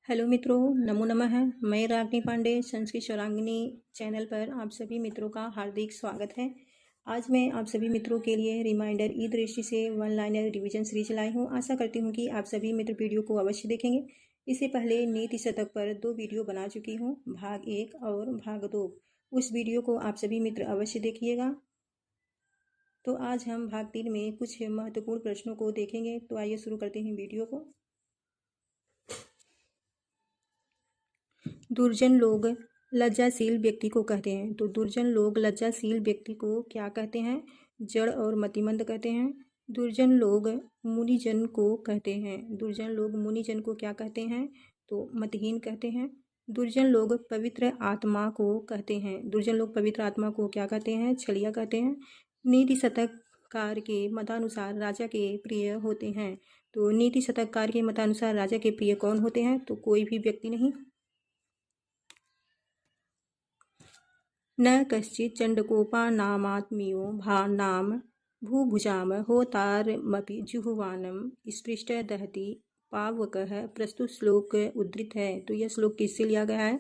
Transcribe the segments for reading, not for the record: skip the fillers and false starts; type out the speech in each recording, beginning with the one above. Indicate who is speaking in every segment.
Speaker 1: Hello मित्रों, नमो नमः। मैं रागिनी पांडे संस्कृत स्वरांगिनी चैनल पर आप सभी मित्रों का हार्दिक स्वागत है। आज मैं आप सभी मित्रों के लिए रिमाइंडर ई दृष्टि से वन लाइनर रिवीजन सीरीज लाई हूँ। आशा करती हूँ कि आप सभी मित्र वीडियो को अवश्य देखेंगे। इससे पहले नीति शतक पर 2 वीडियो बना चुकी हूँ, भाग 1 और भाग 2। उस वीडियो को आप सभी मित्र अवश्य देखिएगा। तो आज हम भाग 3 में कुछ महत्वपूर्ण प्रश्नों को देखेंगे। तो आइए शुरू करते हैं वीडियो को। दुर्जन लोग लज्जाशील व्यक्ति को कहते हैं। तो दुर्जन लोग लज्जाशील व्यक्ति को क्या कहते हैं? जड़ और मतिमंद कहते हैं। दुर्जन लोग मुनिजन को कहते हैं। दुर्जन लोग मुनिजन को क्या कहते हैं? तो मतहीन कहते हैं। दुर्जन लोग पवित्र आत्मा को कहते हैं। दुर्जन लोग पवित्र आत्मा को क्या कहते हैं? छलिया कहते हैं। नीति शतककार के मतानुसार राजा के प्रिय होते हैं। तो नीति शतककार के मतानुसार राजा के प्रिय कौन होते हैं? तो कोई भी व्यक्ति नहीं। न कश्चित् चण्डकोपानामात्मीयो भानां भूभुजां होतारमपि जुह्वानं स्पृष्ट दहति पावकः। प्रस्तुत श्लोक उद्धृत है। तो यह श्लोक किससे लिया गया है?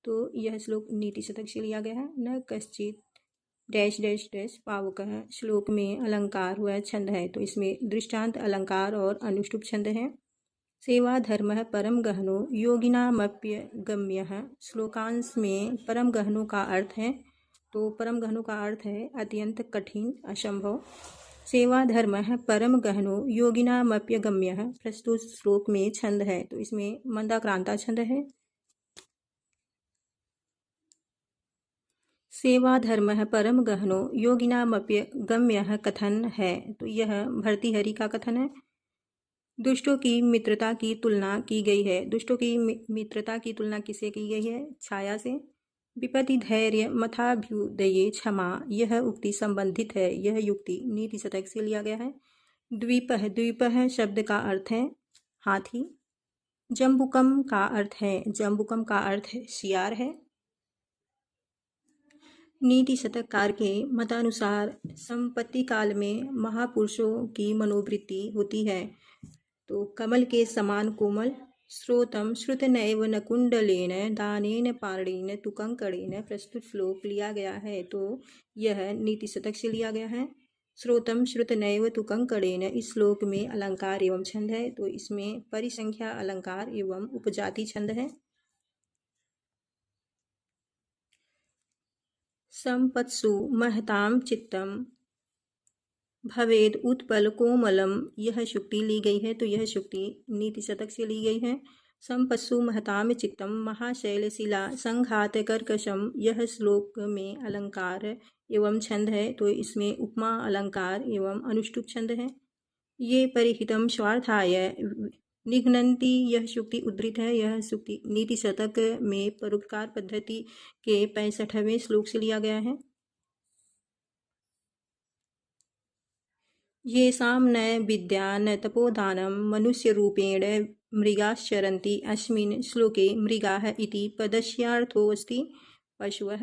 Speaker 1: तो यह श्लोक नीति शतक से लिया गया है। न कश्चित् डैश डैश डैश पावकः श्लोक में अलंकार हुआ छंद है। तो इसमें दृष्टांत अलंकार और अनुष्टुप छंद है। सेवा धर्म परम गहनो योगिनामप्यगम्यः श्लोकांश में परम गहनों का अर्थ है। तो परम गहनों का अर्थ है अत्यंत कठिन, असंभव। सेवा धर्म परम गहनो योगिनामप्यगम्यः प्रस्तुत श्लोक में छंद है। तो इसमें मंदाक्रांता छंद है। सेवा धर्म परम गहनो योगिनामप्यगम्यः कथन है। तो यह भर्तृहरि का कथन है। दुष्टों की मित्रता की तुलना की गई है। दुष्टों की मित्रता की तुलना किससे की गई है? छाया से। विपत्ति धैर्य मथाभ्युदये क्षमा, यह उक्ति संबंधित है। यह युक्ति नीति शतक से लिया गया है। द्वीपः द्वीपः शब्द का अर्थ है हाथी। जम्बुकम का अर्थ है सियार है। नीति शतककार के मतानुसार संपत्ति काल में महापुरुषों की मनोवृत्ति होती है। तो कमल के समान कोमल, श्रोतम श्रुतनैव नकुंडलेन दानेन पारणेन तुकंकड़ेन प्रस्तुत श्लोक लिया गया है। तो यह नीति शतक से लिया गया है। श्रोतम श्रुतनैव तुकंकड़ेन इस श्लोक में अलंकार एवं छंद है। तो इसमें परिसंख्या अलंकार एवं उपजाति छंद है। संपत्सु महताम चित्तम भवेद उत्पल कोमलम, यह शुक्ति ली गई है। तो यह शुक्ति नीति शतक से ली गई है। संपत्सु महताम चित्तम महाशैलशिला संघात कर्कशम, यह श्लोक में अलंकार एवं छंद है। तो इसमें उपमा अलंकार एवं अनुष्टुप छंद है। ये परिहितम स्वार्थाय निघ्नन्ति, यह शुक्ति उद्धृत है। यह शुक्ति नीति शतक में परोपकार पद्धति के 65वें श्लोक से लिया गया है। येषां न विद्या न तपोदानं मनुष्यरूपेण मृगाश्चरन्ति, अस्मिन् श्लोके मृगाः इति पदस्यार्थोऽस्ति पशवः।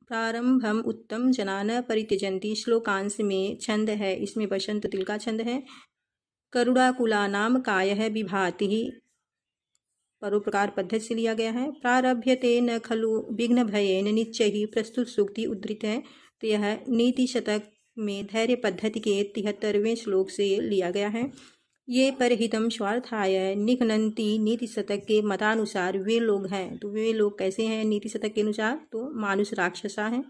Speaker 1: प्रारंभम उत्तम जना न परित्यजन्ति, श्लोकांश में छंद है। इसमें बसंत तिल का छंद है। करुणाकुलानां कायः विभाति, परोपकार पद्धति से लिया गया है। प्रारभ्यते न खलु विघ्न भयेन निश्चयहि, प्रस्तुत सूक्ति उद्धृत है। तो यह नीति शतक में धैर्य पद्धति के 73वें श्लोक से लिया गया है। ये परहितम स्वार्थाय निघ्नन्ति नीति शतक के मतानुसार वे लोग हैं। तो वे लोग कैसे हैं नीति शतक के अनुसार? तो मानुष राक्षसा हैं।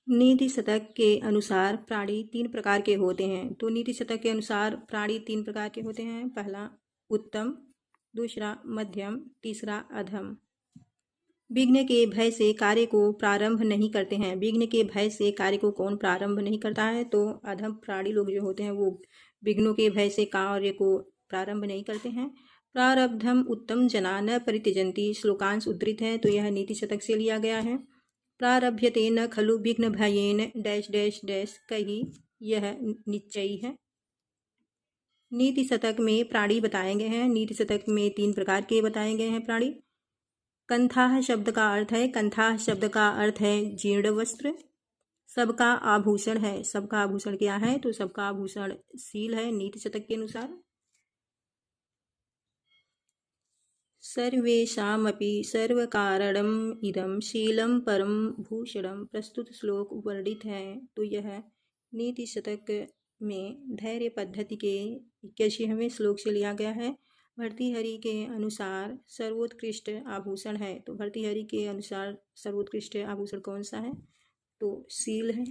Speaker 1: नीति शतक के अनुसार प्राणी 3 प्रकार के होते हैं। तो नीति शतक के अनुसार प्राणी 3 प्रकार के होते हैं। पहला उत्तम, दूसरा मध्यम, तीसरा अधम। विघ्न के भय से कार्य को प्रारंभ नहीं करते हैं। विघ्न के भय से कार्य को कौन प्रारंभ नहीं करता है? तो अधम प्राणी लोग जो होते हैं वो विघ्नों के भय से कार्य को प्रारंभ नहीं करते हैं। प्रारब्धम उत्तम जना न परित्यजन्ति, श्लोकांश उद्धृत है। तो यह नीति शतक से लिया गया है। प्रारभ्यते न खलु विघ्न भयेन डैश डैश डैश कही, यह निश्चयी है। नीति शतक में प्राणी बताए गए हैं। नीति शतक में 3 प्रकार के बताए गए हैं प्राणी। कंथाह शब्द का अर्थ है जीर्ण वस्त्र। सबका आभूषण है। सबका आभूषण क्या है? तो सबका आभूषण शील है नीति शतक के अनुसार। सर्वेषामपि सर्वकारणम इदम शीलम परम भूषणम प्रस्तुत श्लोक वर्णित है। तो यह नीति शतक में धैर्य पद्धति के 81वें श्लोक से लिया गया है। भर्तृहरि के अनुसार सर्वोत्कृष्ट आभूषण है। तो भर्तृहरि के अनुसार सर्वोत्कृष्ट आभूषण कौन सा है? तो शील है।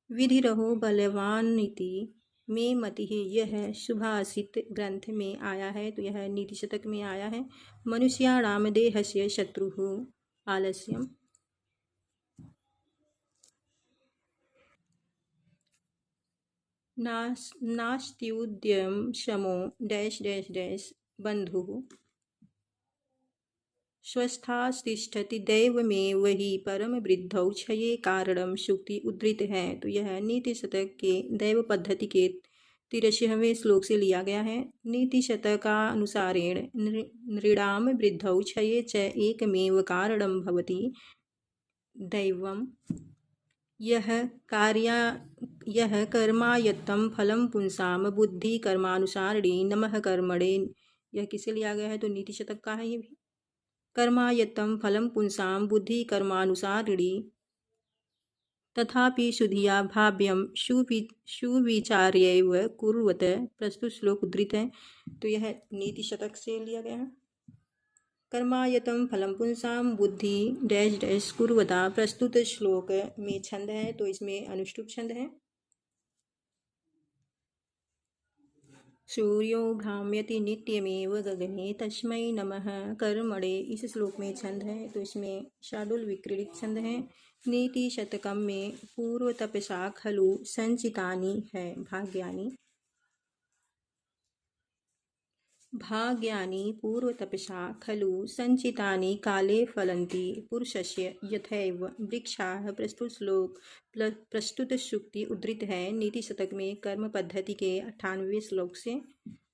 Speaker 1: विधि रहो बलवान नीति में मति है, यह सुभाषित ग्रंथ में आया है। तो यह नीति शतक में आया है। मनुष्याणाम देहस्य शत्रु आलस्यम। नास्त्युद्यम शमो डैश डैश डैश बंधु स्वस्थास्तिष्ठति दैवमेव हि परम वृद्धौ क्षये कारणम शुक्ति उद्धृत है। तो यह नीति शतक के दैव पद्धति के 83वें श्लोक से लिया गया है। नीति शतकानुसारेण नृणाम वृद्धौ क्षये च एकमेव कारणम भवति दैवम। यह कर्मायत्तं फलं पुंसाम बुद्धि कर्मानुसारिणी नमः कर्मणे। यह किसे लिया गया है? तो नीति शतक का है ये भी। कर्मायत्तं फलं पुंसाम बुद्धि कर्मानुसारिणी तथापि शुद्धिया भाव्यम सुविचार्यैव कुर्वत प्रस्तुत श्लोक उद्धृत है। तो यह नीति शतक से लिया गया है। कर्मायत्तं फलं पुंसाम बुद्धि डैश डैश कुर्वता प्रस्तुत श्लोक में छंद है। तो इसमें अनुष्टुप छंद है। सूर्यो भ्राम्यति नित्यमेव गगने तस्मै नमः कर्मणे। इस श्लोक में छंद है। तो इसमें शार्दूल विक्रीडित छंद है। नीति शतकम में पूर्व तपसा खलु संचितानि है भाग्यानि पूर्व तपसा खलु संचितानि काले फलन्ति पुरुषस्य यथैव वृक्षाः। प्रस्तुत शुक्ति उद्धृत है नीति शतक में कर्म पद्धति के 98वें श्लोक से।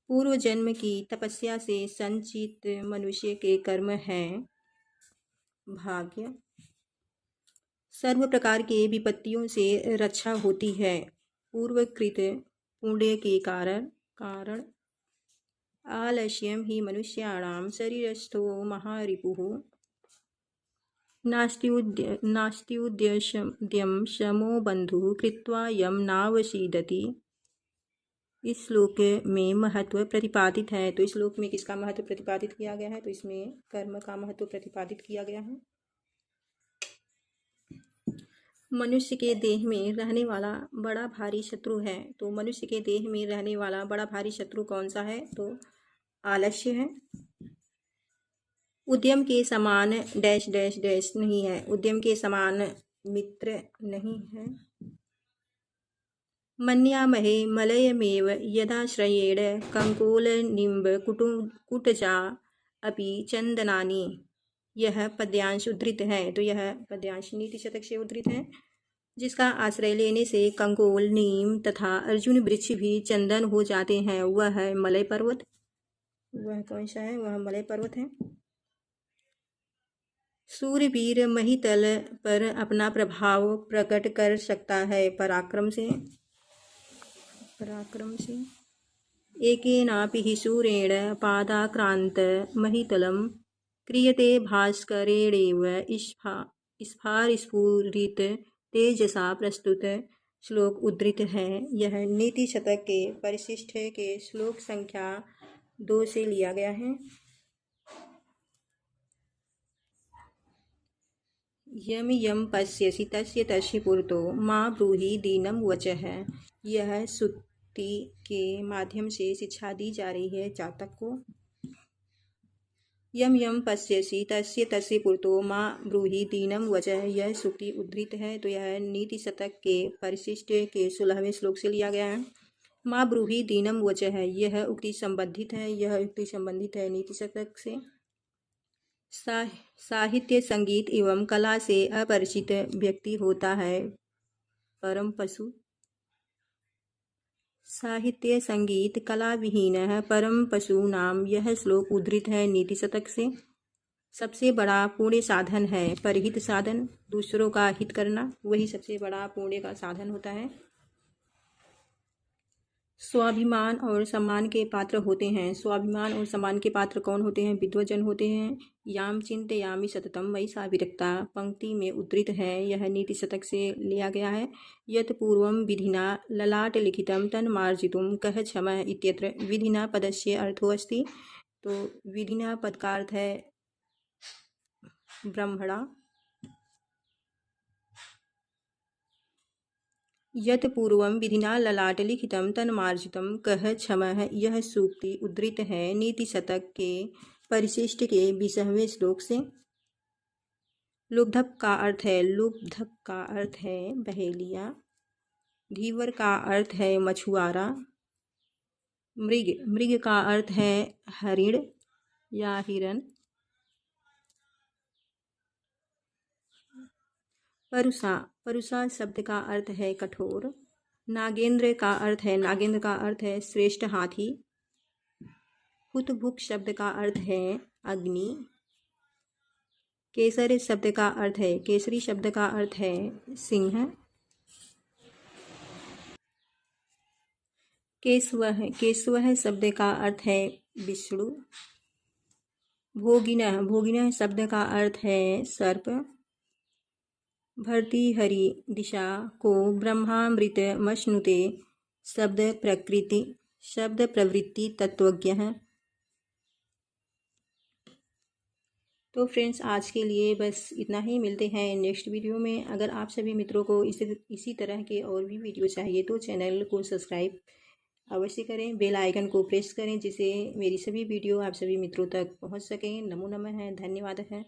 Speaker 1: पूर्व जन्म की तपस्या से संचित मनुष्य के कर्म हैं भाग्य। सर्व प्रकार के विपत्तियों से रक्षा होती है पूर्वकृत पुण्य के कारण। आलस्यम ही मनुष्याणाम शरीरस्थो महारिपुः नास्त्युद्यम शमो बंधु कृत्वा यम नावसीदति। इस श्लोक में महत्व प्रतिपादित है। तो इस श्लोक में किसका महत्व प्रतिपादित किया गया है? तो इसमें कर्म का महत्व प्रतिपादित किया गया है। मनुष्य के देह में रहने वाला बड़ा भारी शत्रु है। तो मनुष्य के देह में रहने वाला बड़ा भारी शत्रु कौन सा है? तो आलस्य है। उद्यम के समान डैश डैश डैश नहीं है। उद्यम के समान मित्र नहीं है। मन्यामहे मलयमेव यदाश्रयेण कंकोलनिम्ब कुटजा अपि चंदनानि। यह पद्यांश उद्धृत है। तो यह पद्यांश नीति शतक से उद्धृत है। जिसका आश्रय लेने से कंकोल नीम तथा अर्जुन वृक्ष भी चंदन हो जाते हैं वह है मलय पर्वत। वह कौन सा है? वह मलय पर्वत है। सूर्यवीर महितल पर अपना प्रभाव प्रकट कर सकता है पराक्रम से। एकेनापि हि सूर्येण पादाक्रांत महितलं क्रियते भास्करेणेव स्फारिस्फुरित तेजसा। प्रस्तुत श्लोक उद्धृत है। यह नीति शतक के परिशिष्ट के श्लोक संख्या 2 से लिया गया है। यम यम पश्यसि तस्य तस्य पुरतो माँ ब्रूहि दीनम वचः। यह सुक्ति के माध्यम से शिक्षा दी जा रही है जातक को। यम यम पश्यसि तस्य तस्य पुरतो माँ ब्रूहि दीनम वचः। यह सुक्ति उद्धृत है। तो यह नीति शतक के परिशिष्ट के 16वें श्लोक से लिया गया है। माँ ब्रूहि दीनम वचः यह उक्ति संबंधित है। नीति शतक से। साहित्य संगीत एवं कला से अपरिचित व्यक्ति होता है परम पशु। साहित्य संगीत कला विहीन परम पशु नाम। यह श्लोक उद्धृत है नीति शतक से। सबसे बड़ा पुण्य साधन है परहित साधन, दूसरों का हित करना वही सबसे बड़ा पुण्य का साधन होता है। स्वाभिमान और सम्मान के पात्र होते हैं। स्वाभिमान और सम्मान के पात्र कौन होते हैं? विद्वजन होते हैं। याम चिंतयामि सततम मयि सा विरक्ता पंक्ति में उद्धृत है। यह नीति शतक से लिया गया है। यत् पूर्वं विधिना ललाट लिखितं तन्मार्जितुं कः क्षमः इत्यत्र विधिना पदस्य अर्थो अस्ति। तो विधिना पद का अर्थ है ब्रह्मणा। यत् पूर्वं विधिना ललाट लिखितं तन्मार्जितं कः क्षमः यह सूक्ति उद्धृत है नीति शतक के परिशिष्ट के 20वें श्लोक से। लुब्धक का अर्थ है बहेलिया। धीवर का अर्थ है मछुआरा। मृग का अर्थ है हरिण या हिरन। परुषा शब्द का अर्थ है कठोर। नागेंद्र का अर्थ है श्रेष्ठ हाथी। हुतभुक शब्द का अर्थ है अग्नि। केसरी शब्द का अर्थ है सिंह। केशव शब्द का अर्थ है विष्णु। भोगिनः शब्द का अर्थ है सर्प। भर्तृहरि दिशा को ब्रह्मामृत मश्नुते शब्द प्रवृत्ति तत्वज्ञ है। तो फ्रेंड्स आज के लिए बस इतना ही। मिलते हैं नेक्स्ट वीडियो में। अगर आप सभी मित्रों को इसी तरह के और भी वीडियो चाहिए तो चैनल को सब्सक्राइब अवश्य करें, बेल आइकन को प्रेस करें जिससे मेरी सभी वीडियो आप सभी मित्रों तक पहुंच सकें। नमो नमः है, धन्यवाद है।